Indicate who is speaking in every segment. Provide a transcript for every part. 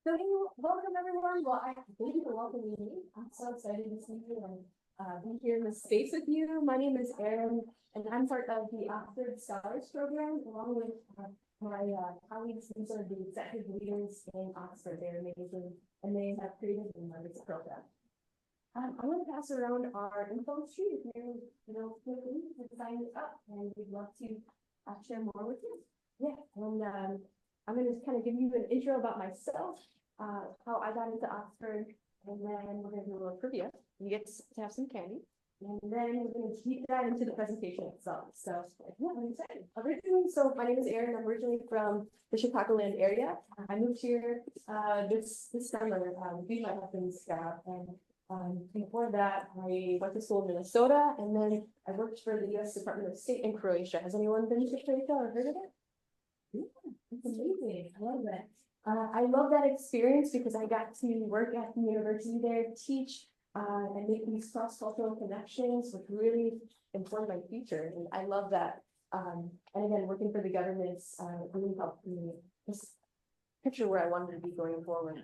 Speaker 1: So hey, welcome everyone. Well, thank you for welcoming me. I'm so excited to see you and be here in the space with you. My name is Erin, and I'm part of the Oxford Scholars Program, along with my colleagues. These are the executive leaders in Oxford. They're amazing, and they have created the this program. I'm going to pass around our info sheet if feel free to sign it up, and we'd love to share more with you. Yeah, and I'm going to kind of give you an intro about myself, how I got into Oxford, and then we're going to do a little trivia. You get to have some candy, and then we're going to deep dive into the presentation itself. So yeah, I'm excited. So my name is Erin. I'm originally from the Chicagoland area. I moved here this summer due to my husband's job, and before that, I went to school in Minnesota, and then I worked for the U.S. Department of State in Croatia. Has anyone been to Croatia or heard of it? Yeah, it's amazing. I love that. I love that experience because I got to work at the university there, teach, and make these cross-cultural connections, which really informed my future. And I love that. And again, working for the government's really helped me just picture where I wanted to be going forward.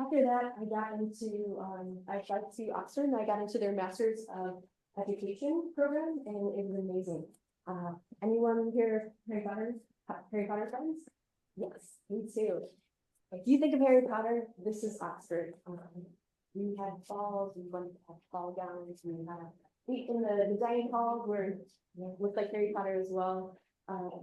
Speaker 1: After that, I got into, I applied to Oxford and I got into their Master's of Education program, and it was amazing. Anyone here Harry Potter friends? Yes, me too. If you think of Harry Potter, this is Oxford. We had balls, we went to have ball gowns, we had ate in the dining hall where looked like Harry Potter as well.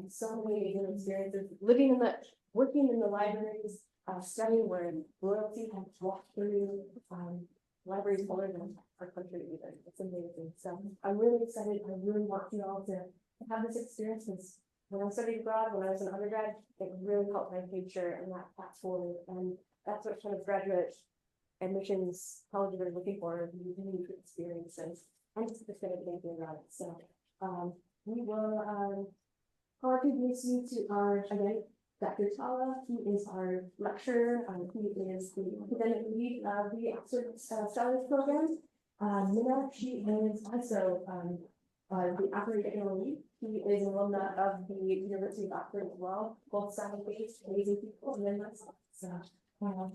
Speaker 1: So many good experiences working in the libraries, studying where royalty has walked through libraries older than our country even. It's amazing. So I'm really excited. I really want you all to have this experience, because when I studied abroad, when I was an undergrad, it really helped my future and that path forward. And that's what kind of graduate admissions colleges are looking for, unique experiences. And it's just going to think about it. So we will introduce you to our, again, Dr. Tala. He is our lecturer. He is the academic lead of the Oxford Scholars Program. Minna, she is also the operational lead. He is an alumna of the University of Oxford as well. Both side-based, amazing people, and then myself. So, yeah.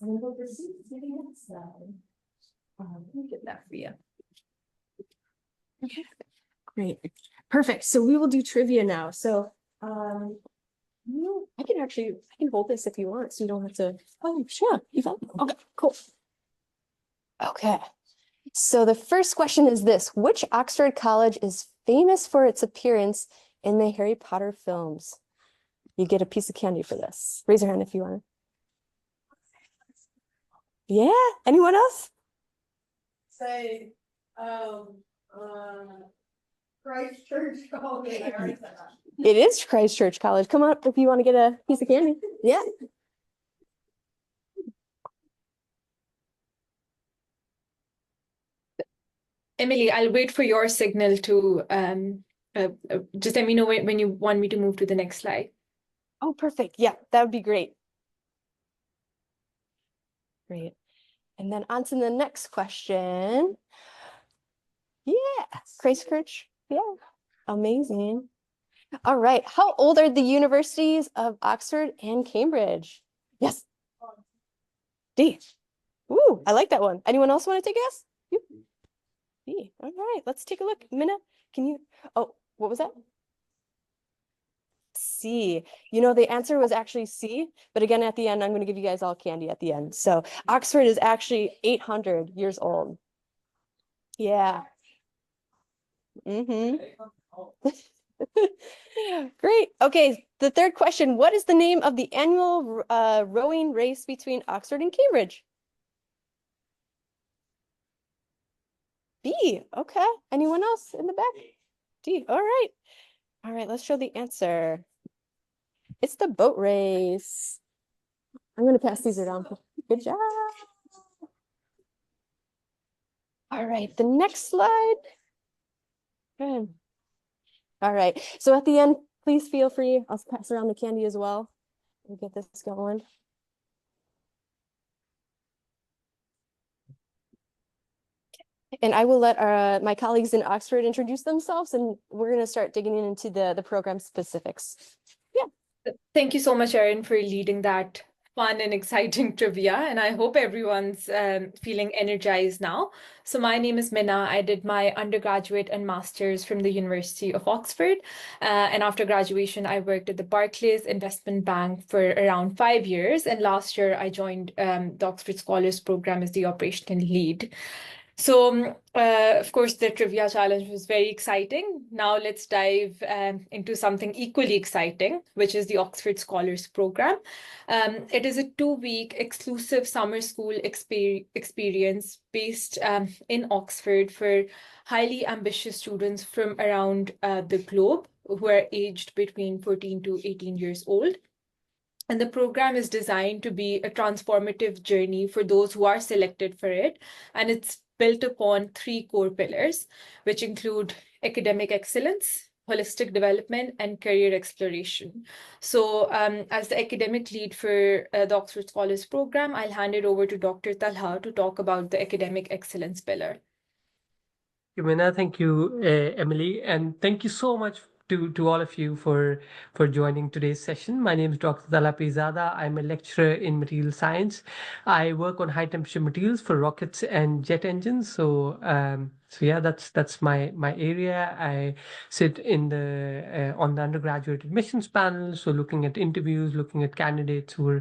Speaker 1: And we'll proceed to the next slide. Let me get that for you. Okay, great, perfect. So we will do trivia now. So, I can hold this if you want, so you don't have to. Oh, sure. You got it? Okay, cool. Okay. So the first question is this: which Oxford college is famous for its appearance in the Harry Potter films? You get a piece of candy for this. Raise your hand if you want. Yeah. Anyone else?
Speaker 2: Say, Christ Church College. I already said that.
Speaker 1: It is Christ Church College. Come up if you want to get a piece of candy. Yeah.
Speaker 3: Emily, I'll wait for your signal to just let me know when you want me to move to the next slide.
Speaker 1: Oh, perfect. Yeah, that would be great. Great. And then on to the next question. Yeah, Christ Church. Yeah, amazing. All right. How old are the universities of Oxford and Cambridge? Yes. D. Ooh, I like that one. Anyone else want to take a guess? You. D. All right, let's take a look. Minna, can you? Oh, what was that? C. You know, the answer was actually C, but again, at the end, I'm going to give you guys all candy at the end. So Oxford is actually 800 years old. Yeah. Mm-hmm. Great. Okay, the third question. What is the name of the annual rowing race between Oxford and Cambridge? B. Okay. Anyone else in the back? D. All right. All right, let's show the answer. It's the boat race. I'm going to pass these around. Good job. All right, the next slide. Good. All right, so at the end, please feel free. I'll pass around the candy as well. We'll get this going. And I will let my colleagues in Oxford introduce themselves, and we're going to start digging into the program specifics. Yeah.
Speaker 3: Thank you so much, Erin, for leading that fun and exciting trivia, and I hope everyone's feeling energized now. So my name is Minna. I did my undergraduate and master's from the University of Oxford. And after graduation, I worked at the Barclays Investment Bank for around 5 years. And last year, I joined the Oxford Scholars Program as the operational lead. So, of course, the trivia challenge was very exciting. Now let's dive into something equally exciting, which is the Oxford Scholars Program. It is a 2-week exclusive summer school experience based in Oxford for highly ambitious students from around the globe who are aged between 14 to 18 years old. And the program is designed to be a transformative journey for those who are selected for it. And it's built upon 3 core pillars, which include academic excellence, holistic development, and career exploration. So as the academic lead for the Oxford Scholars Program, I'll hand it over to Dr. Talha to talk about the academic excellence pillar.
Speaker 4: Yumina, thank you, Emily, and thank you so much to all of you for joining today's session. My name is Dr. Talha Pirzada. I'm a lecturer in material science. I work on high temperature materials for rockets and jet engines. So yeah, that's my area. I sit in the on the undergraduate admissions panel, so looking at interviews, looking at candidates who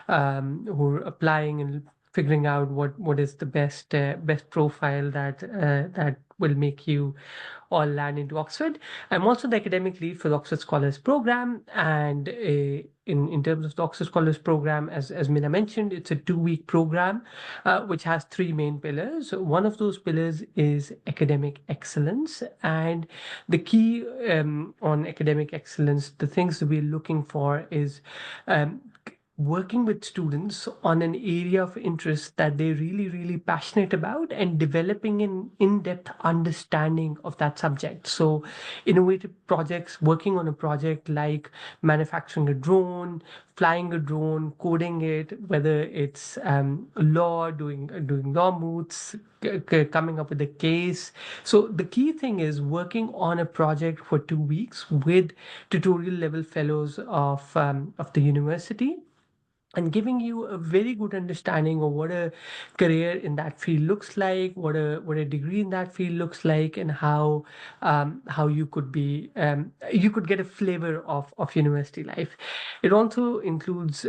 Speaker 4: are applying and figuring out what is the best profile that will make you all land into Oxford. I'm also the academic lead for the Oxford Scholars Program, and in terms of the Oxford Scholars Program, as Mina mentioned, it's a 2-week program which has 3 main pillars. One of those pillars is academic excellence, and the key on academic excellence, the things that we're looking for is working with students on an area of interest that they're really passionate about and developing an in-depth understanding of that subject. So innovative projects, working on a project like manufacturing a drone, flying a drone, coding it, whether it's law, doing law moots, coming up with a case. So the key thing is working on a project for 2 weeks with tutorial level fellows of the university, and giving you a very good understanding of what a career in that field looks like, what a degree in that field looks like, and how you could be you could get a flavor of university life. It also includes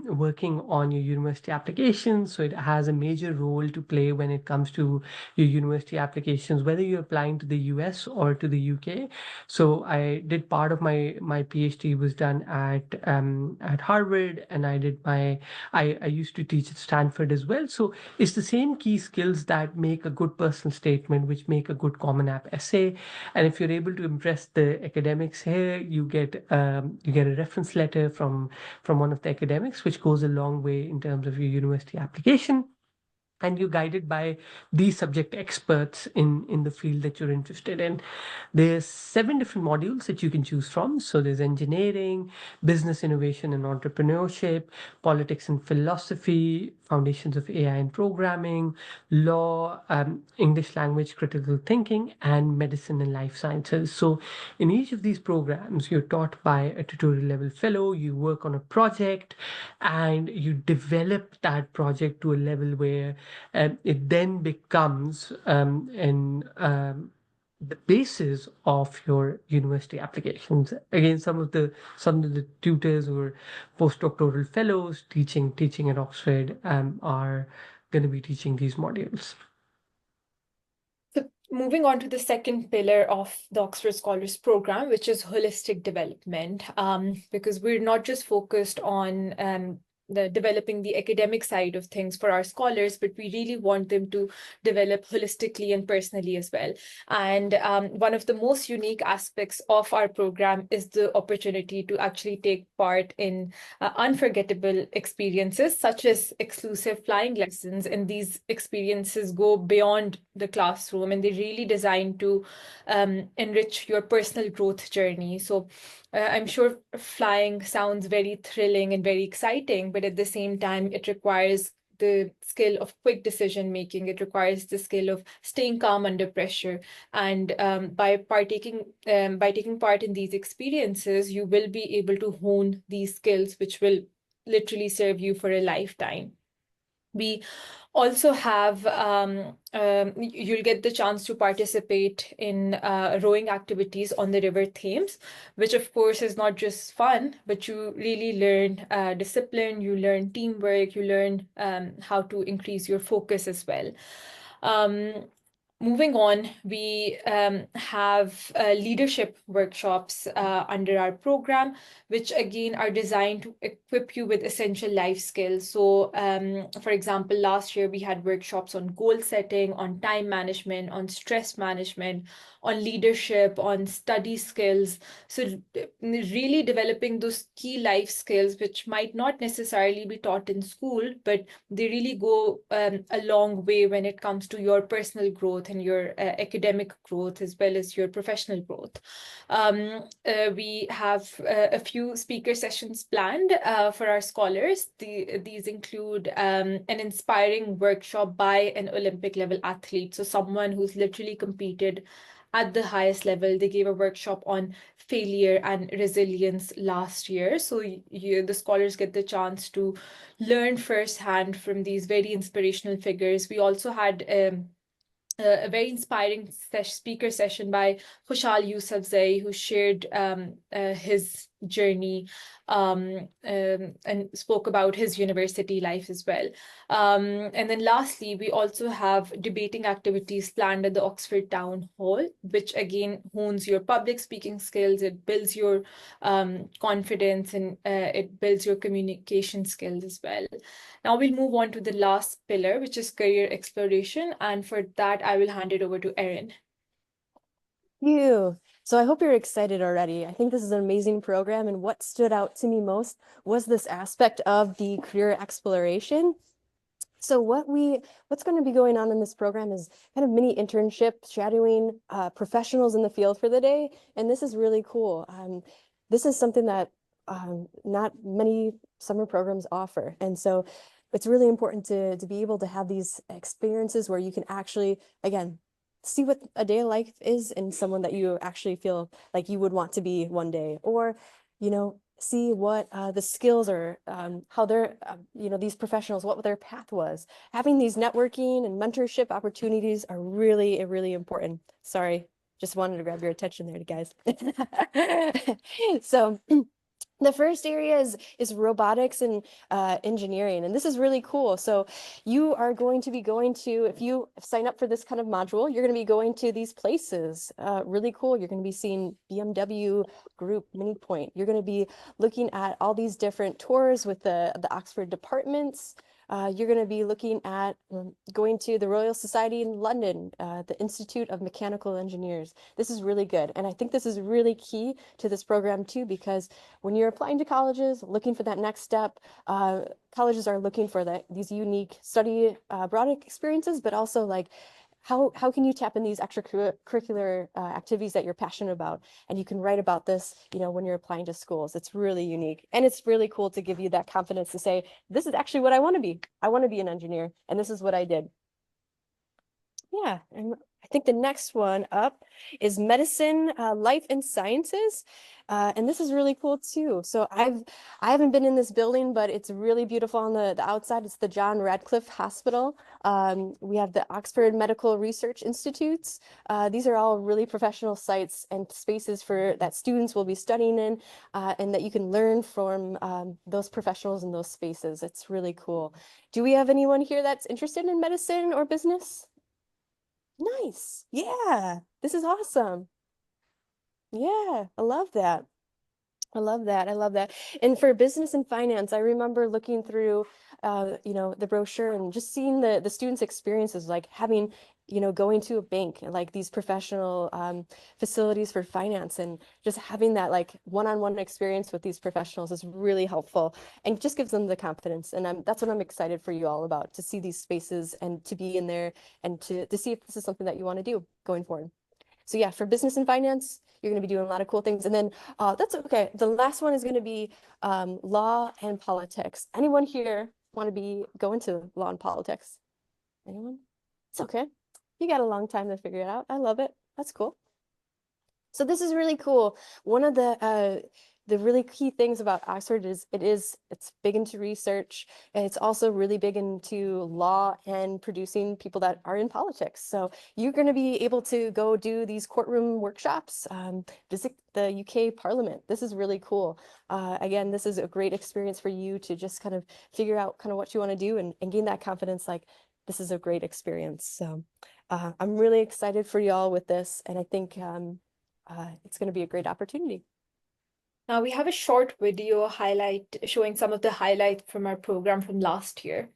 Speaker 4: working on your university applications, so it has a major role to play when it comes to your university applications, whether you're applying to the US or to the UK. So I did part of my PhD was done at Harvard, and I used to teach at Stanford as well. So it's the same key skills that make a good personal statement, which make a good Common App essay. And if you're able to impress the academics here, you get a reference letter from one of the academics, which goes a long way in terms of your university application. And you're guided by these subject experts in the field that you're interested in. There's 7 different modules that you can choose from. So there's engineering, business innovation and entrepreneurship, politics and philosophy, foundations of AI and programming, law, English language critical thinking, and medicine and life sciences. So in each of these programs, you're taught by a tutorial level fellow, you work on a project, and you develop that project to a level where it then becomes the basis of your university applications. Again, some of the tutors or postdoctoral fellows teaching at Oxford are going to be teaching these modules.
Speaker 3: So moving on to the second pillar of the Oxford Scholars Program, which is holistic development, because we're not just focused on developing the academic side of things for our scholars, but we really want them to develop holistically and personally as well. And one of the most unique aspects of our program is the opportunity to actually take part in unforgettable experiences, such as exclusive flying lessons. And these experiences go beyond the classroom, and they're really designed to enrich your personal growth journey. So I'm sure flying sounds very thrilling and very exciting, but at the same time, it requires the skill of quick decision making. It requires the skill of staying calm under pressure. And by taking part in these experiences, you will be able to hone these skills, which will literally serve you for a lifetime. We also have, you'll get the chance to participate in rowing activities on the River Thames, which of course is not just fun, but you really learn discipline, you learn teamwork, you learn how to increase your focus as well. Moving on, we have leadership workshops under our program, which again are designed to equip you with essential life skills. So, for example, last year we had workshops on goal setting, on time management, on stress management, on leadership, on study skills. So, really developing those key life skills, which might not necessarily be taught in school, but they really go a long way when it comes to your personal growth and your academic growth as well as your professional growth. We have a few speaker sessions planned for our scholars. These include an inspiring workshop by an Olympic level athlete, so someone who's literally competed at the highest level. They gave a workshop on failure and resilience last year. So the scholars get the chance to learn firsthand from these very inspirational figures. We also had a very inspiring speaker session by Khushal Yousafzai, who shared his journey and spoke about his university life as well. And then lastly, we also have debating activities planned at the Oxford Town Hall, which again hones your public speaking skills. It builds your confidence, and it builds your communication skills as well. Now we'll move on to the last pillar, which is career exploration. And for that, I will hand it over to Erin.
Speaker 5: You. So I hope you're excited already. I think this is an amazing program, and what stood out to me most was this aspect of the career exploration. So what's going to be going on in this program is kind of mini internship, shadowing professionals in the field for the day, and this is really cool. This is something that not many summer programs offer, and so it's really important to be able to have these experiences where you can actually, again, see what a day of life is in someone that you actually feel like you would want to be one day, or, see what the skills are, how they're, these professionals, what their path was. Having these networking and mentorship opportunities are really, really important. Sorry, just wanted to grab your attention there, guys. So the first area is robotics and engineering, and this is really cool. So you are going to be going to, if you sign up for this kind of module, you're going to be going to these places. Really cool. You're going to be seeing BMW Group, Mini Point. You're going to be looking at all these different tours with the Oxford departments. You're going to be looking at going to the Royal Society in London, the Institute of Mechanical Engineers. This is really good. And I think this is really key to this program too, because when you're applying to colleges, looking for that next step, colleges are looking for these unique study abroad experiences, but also like, how can you tap in these extracurricular activities that you're passionate about? And you can write about this, when you're applying to schools. It's really unique. And it's really cool to give you that confidence to say, this is actually what I want to be. I want to be an engineer, and this is what I did. Yeah, and I think the next one up is medicine, life and sciences. And this is really cool too. So I haven't been in this building, but it's really beautiful on the outside. It's the John Radcliffe Hospital. We have the Oxford Medical Research Institutes. These are all really professional sites and spaces that students will be studying in, and that you can learn from those professionals in those spaces. It's really cool. Do we have anyone here that's interested in medicine or business? Nice. Yeah, this is awesome. Yeah, I love that. I love that. I love that. And for business and finance, I remember looking through, the brochure and just seeing the students' experiences, like having, going to a bank and like these professional facilities for finance, and just having that like one-on-one experience with these professionals is really helpful and just gives them the confidence. And that's what I'm excited for you all about, to see these spaces and to be in there and to see if this is something that you want to do going forward. So yeah, for business and finance, you're going to be doing a lot of cool things. And then that's okay. The last one is going to be law and politics. Anyone here want to be going to law and politics? Anyone? It's okay. You got a long time to figure it out. I love it. That's cool. So this is really cool. One of the the really key things about Oxford is it's big into research, and it's also really big into law and producing people that are in politics. So you're going to be able to go do these courtroom workshops, visit the UK Parliament. This is really cool. Again, this is a great experience for you to just kind of figure out kind of what you want to do and gain that confidence. Like, this is a great experience. So I'm really excited for y'all with this, and I think it's going to be a great opportunity.
Speaker 3: Now we have a short video highlight showing some of the highlights from our program from last year.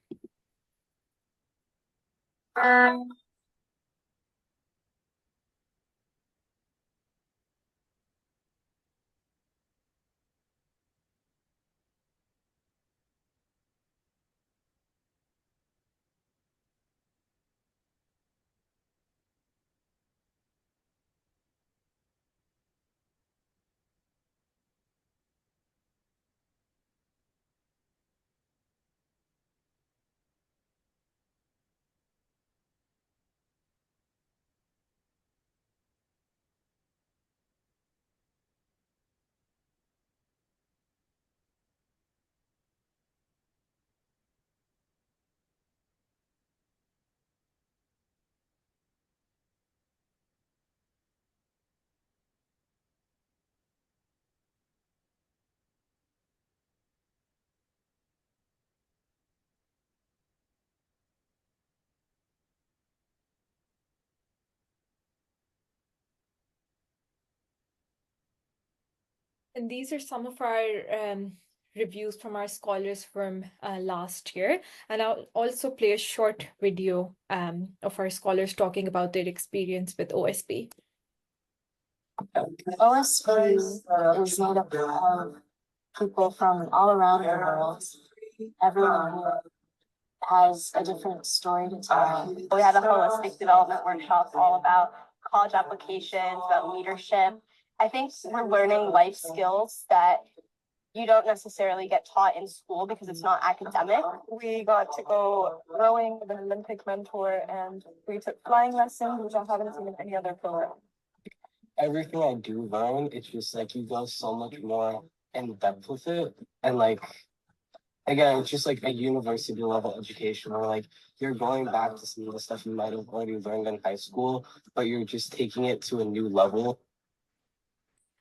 Speaker 3: And these are some of our reviews from our scholars from last year. And I'll also play a short video of our scholars talking about their experience with OSP.
Speaker 6: OSP is made up of people from all around the world. Everyone who has a different story to tell. We had a holistic development workshop all about college applications, about leadership. I think we're learning life skills that you don't necessarily get taught in school because it's not academic. We got to go rowing with an Olympic mentor, and we took flying lessons, which I haven't seen in any other program.
Speaker 7: Everything I do learn, it's just like you go so much more in depth with it. And like, again, it's just like a university level education where like you're going back to some of the stuff you might have already learned in high school, but you're just taking it to a new level.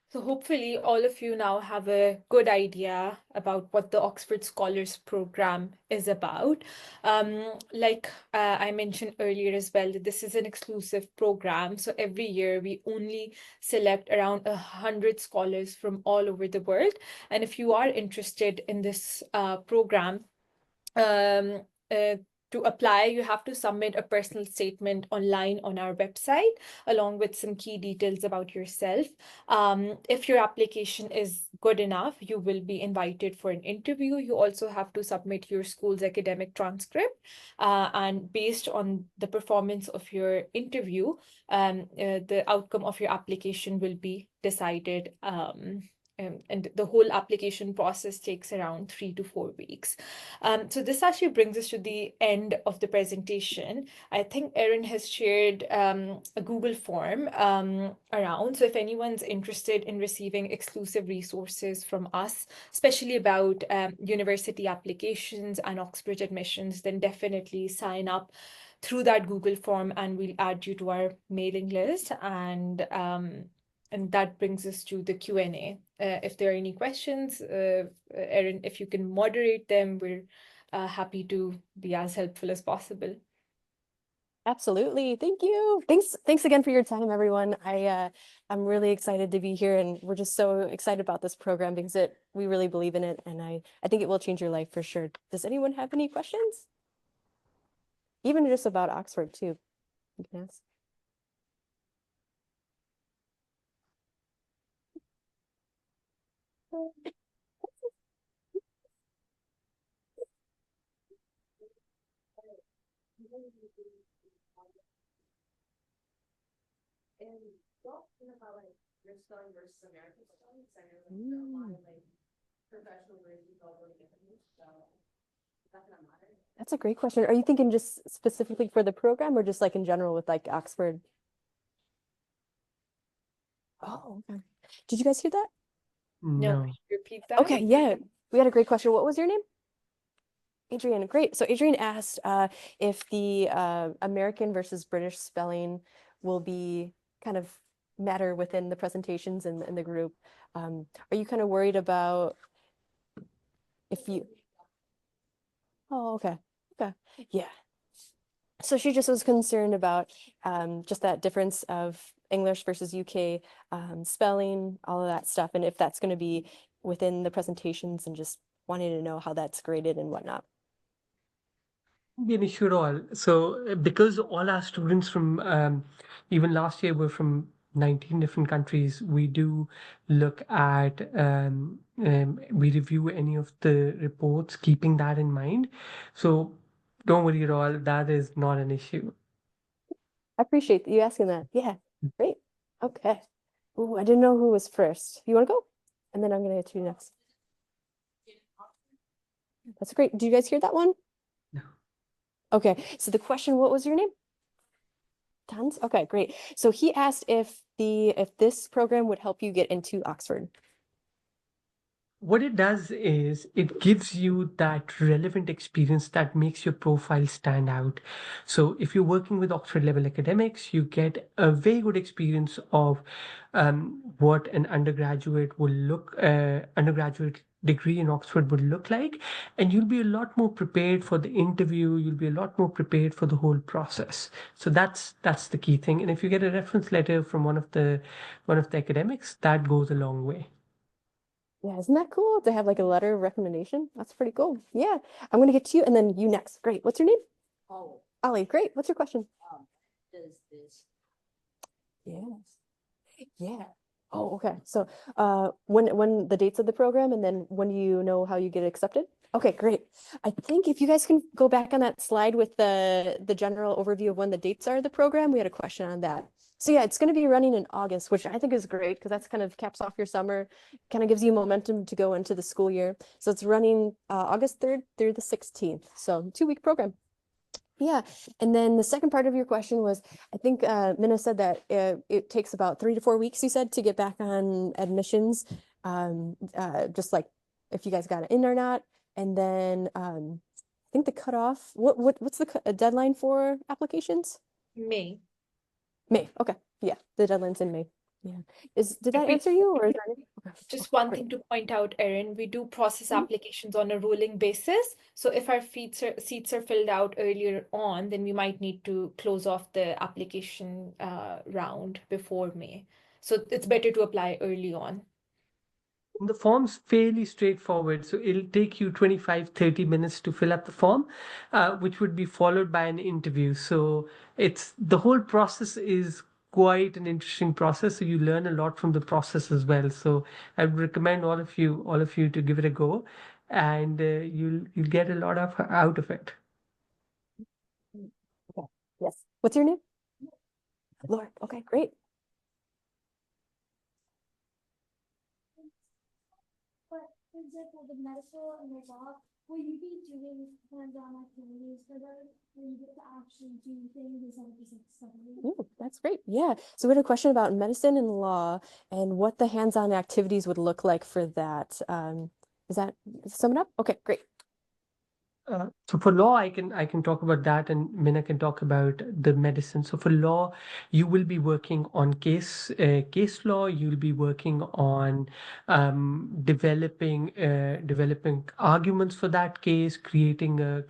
Speaker 3: So hopefully all of you now have a good idea about what the Oxford Scholars Program is about. Like I mentioned earlier as well, that this is an exclusive program. So every year we only select around 100 scholars from all over the world. And if you are interested in this program, to apply, you have to submit a personal statement online on our website, along with some key details about yourself. If your application is good enough, you will be invited for an interview. You also have to submit your school's academic transcript. And based on the performance of your interview, the outcome of your application will be decided. And the whole application process takes around 3 to 4 weeks. So this actually brings us to the end of the presentation. I think Erin has shared a Google form around. So if anyone's interested in receiving exclusive resources from us, especially about university applications and Oxbridge admissions, then definitely sign up through that Google form and we'll add you to our mailing list. And that brings us to the Q&A. If there are any questions, Erin, if you can moderate them, we're happy to be as helpful as possible.
Speaker 5: Absolutely. Thank you. Thanks again for your time, everyone. I'm really excited to be here, and we're just so excited about this program because we really believe in it, and I think it will change your life for sure. Does anyone have any questions? Even just about Oxford too, you can ask.
Speaker 1: And talking about like your study versus American studies, I know like a lot of like professional degrees all really different, so that's not matter.
Speaker 5: That's a great question. Are you thinking just specifically for the program or just like in general with like Oxford? Oh, okay. Did you guys hear that?
Speaker 3: No,
Speaker 4: No.
Speaker 3: could you repeat that?
Speaker 5: Okay, yeah, we had a great question. What was your name? Adrian, great. So Adrian asked if the American versus British spelling will be kind of matter within the presentations in the group. Are you kind of worried about if you? Oh, okay, okay, yeah. So she just was concerned about just that difference of English versus UK spelling, all of that stuff, and if that's going to be within the presentations and just wanting to know how that's graded and whatnot.
Speaker 4: Be an issue at all. So, because all our students from even last year were from 19 different countries, we do look at, we review any of the reports, keeping that in mind. So, don't worry at all. That is not an issue.
Speaker 5: I appreciate you asking that. Yeah, great. Okay. Ooh, I didn't know who was first. You want to go? And then I'm going to get to you next. That's great. Do you guys hear that one?
Speaker 4: No.
Speaker 5: Okay. So the question, what was your name? Tons? Okay, great. So he asked if this program would help you get into Oxford.
Speaker 4: What it does is it gives you that relevant experience that makes your profile stand out. So if you're working with Oxford level academics, you get a very good experience of what an undergraduate degree in Oxford would look like, and you'll be a lot more prepared for the interview. You'll be a lot more prepared for the whole process. So that's the key thing. And if you get a reference letter from one of the academics, that goes a long way.
Speaker 5: Yeah, isn't that cool to have like a letter of recommendation? That's pretty cool. Yeah, I'm gonna get to you and then you next. Great. What's your name?
Speaker 2: Oh,
Speaker 5: Ollie. Great. What's your question?
Speaker 2: does this?
Speaker 5: Yes. Yeah. Oh, okay. So, when the dates of the program and then when do you know how you get accepted? Okay, great. I think if you guys can go back on that slide with the general overview of when the dates are of the program, we had a question on that. So yeah, it's going to be running in August, which I think is great because that's kind of caps off your summer, kind of gives you momentum to go into the school year. So it's running August 3rd through the 16th. So 2-week program. Yeah, and then the second part of your question was, I think Minna said that it takes about 3 to 4 weeks, you said, to get back on admissions, just like if you guys got it in or not. And then I think the cutoff, what's the deadline for applications?
Speaker 3: May.
Speaker 5: May, okay, yeah, the deadline's in May. Yeah, did that
Speaker 3: we-
Speaker 5: answer you or is there any? Okay,
Speaker 3: Just
Speaker 5: okay,
Speaker 3: one
Speaker 5: great.
Speaker 3: thing to point out, Erin, we do process
Speaker 5: Mhm.
Speaker 3: applications on a rolling basis. So if our seats are filled out earlier on, then we might need to close off the application round before May. So it's better to apply early on.
Speaker 4: The form's fairly straightforward. So it'll take you 25, 30 minutes to fill up the form, which would be followed by an interview. So it's the whole process is quite an interesting process. So you learn a lot from the process as well. So I would recommend all of you to give it a go, and you'll get a lot out of it.
Speaker 5: Okay, yes. What's your name? Laura. Okay, great.
Speaker 8: But for example, the medical and the law, will you be doing hands-on activities for those where you get to actually do things instead of just like studying?
Speaker 5: Ooh, that's great. Yeah. So we had a question about medicine and law and what the hands-on activities would look like for that. Is that sum it up? Okay, great.
Speaker 4: So for law, I can talk about that, and Minna can talk about the medicine. So for law, you will be working on case law. You'll be working on developing arguments for that case, creating a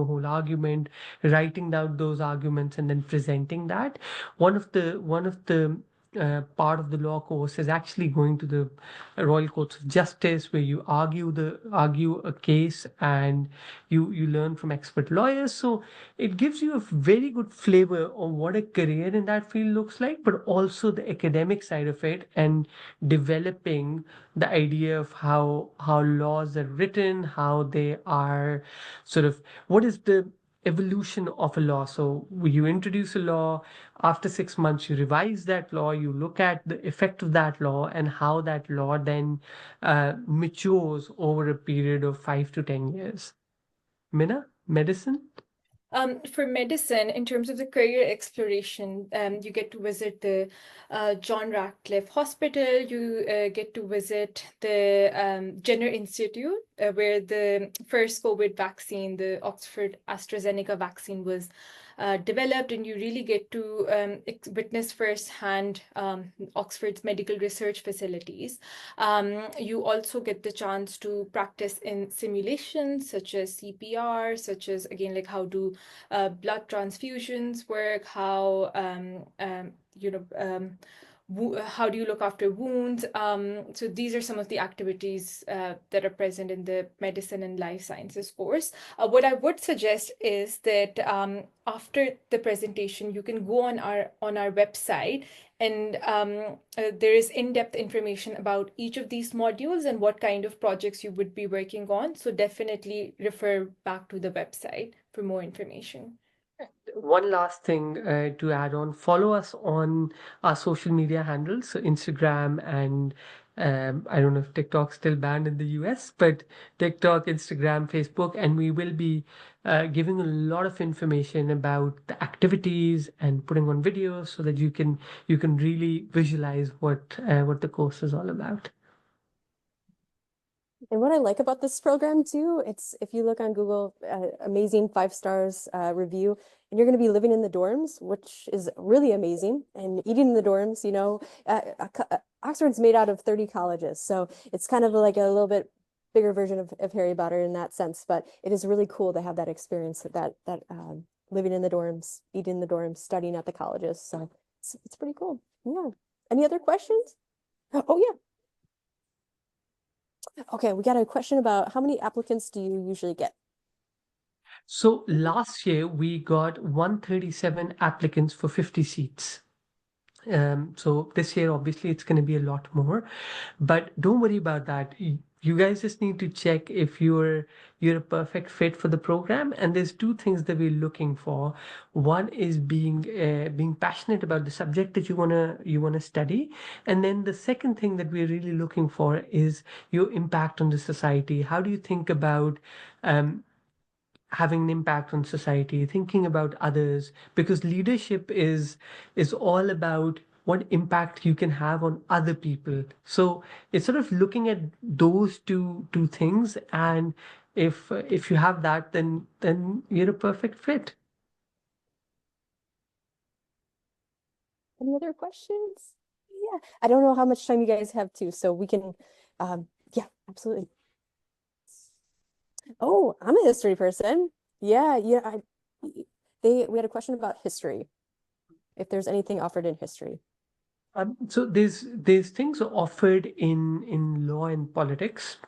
Speaker 4: whole argument, writing down those arguments, and then presenting that. One of the part of the law course is actually going to the Royal Courts of Justice, where you argue a case, and you learn from expert lawyers. So it gives you a very good flavor of what a career in that field looks like, but also the academic side of it, and developing the idea of how laws are written, how they are sort of, what is the evolution of a law. So you introduce a law, after 6 months you revise that law, you look at the effect of that law and how that law then matures over a period of 5 to 10 years. Minna, medicine?
Speaker 3: For medicine, in terms of the career exploration, you get to visit the John Radcliffe Hospital. You get to visit the Jenner Institute, where the first COVID vaccine, the Oxford AstraZeneca vaccine, was developed, and you really get to witness firsthand Oxford's medical research facilities. You also get the chance to practice in simulations such as CPR, such as, again, like how do blood transfusions work, how how do you look after wounds? So these are some of the activities that are present in the medicine and life sciences course. What I would suggest is that after the presentation, you can go on our website, and there is in-depth information about each of these modules and what kind of projects you would be working on. So definitely refer back to the website for more information.
Speaker 4: One last thing to add on, follow us on our social media handles, so Instagram and I don't know if TikTok's still banned in the US, but TikTok, Instagram, Facebook, and we will be giving a lot of information about the activities and putting on videos so that you can really visualize what the course is all about.
Speaker 5: And what I like about this program too, it's if you look on Google, amazing 5 stars review, and you're going to be living in the dorms, which is really amazing, and eating in the dorms. You know, Oxford's made out of 30 colleges, so it's kind of like a little bit bigger version of Harry Potter in that sense. But it is really cool to have that experience, that living in the dorms, eating in the dorms, studying at the colleges. So it's pretty cool. Yeah. Any other questions? Oh yeah. Okay, we got a question about how many applicants do you usually get?
Speaker 4: So last year we got 137 applicants for 50 seats. So this year, obviously, it's going to be a lot more, but don't worry about that. You guys just need to check if you're a perfect fit for the program. And there's 2 things that we're looking for. One is being passionate about the subject that you wanna study, and then the second thing that we're really looking for is your impact on the society. How do you think about having an impact on society, thinking about others, because leadership is all about what impact you can have on other people. So it's sort of looking at those two things, and if you have that, then you're a perfect fit.
Speaker 5: Any other questions? Yeah, I don't know how much time you guys have too, so we can, yeah, absolutely. Oh, I'm a history person. Yeah, we had a question about history. If there's anything offered in history.
Speaker 4: So there's things offered in law and politics,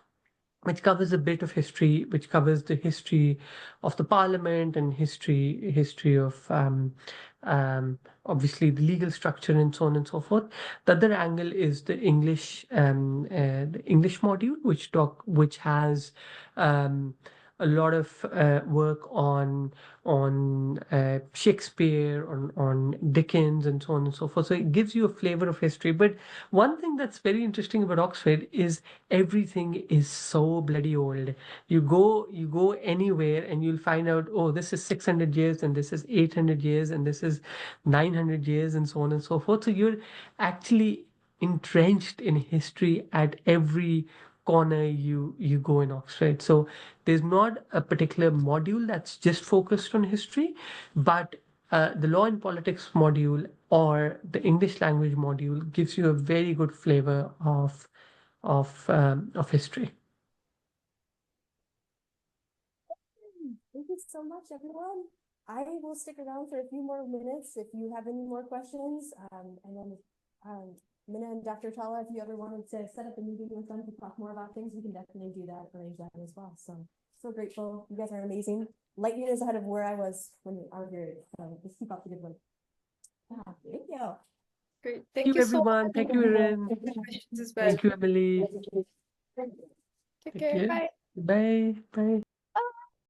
Speaker 4: which covers a bit of history, which covers the history of the parliament and history of obviously the legal structure and so on and so forth. The other angle is the English module, which has a lot of work on Shakespeare, on Dickens, and so on and so forth. So it gives you a flavor of history. But one thing that's very interesting about Oxford is everything is so bloody old. You go anywhere and you'll find out, oh, this is 600 years, and this is 800 years, and this is 900 years, and so on and so forth. So you're actually entrenched in history at every corner you go in Oxford. So there's not a particular module that's just focused on history, but the law and politics module or the English language module gives you a very good flavor of history.
Speaker 5: Thank you so much, everyone. I will stick around for a few more minutes if you have any more questions. And then Minna and Dr. Tala, if you ever wanted to set up a meeting with them to talk more about things, we can definitely do that, arrange that as well. So grateful. You guys are amazing. Light years ahead of where I was when I was here. So just keep up the good work. Yeah, thank you.
Speaker 3: Great.
Speaker 4: Thank you, everyone. Thank you, Erin.
Speaker 3: Questions as well.
Speaker 4: Thank you, Emily.
Speaker 3: Take care. Bye.
Speaker 4: Bye. Bye.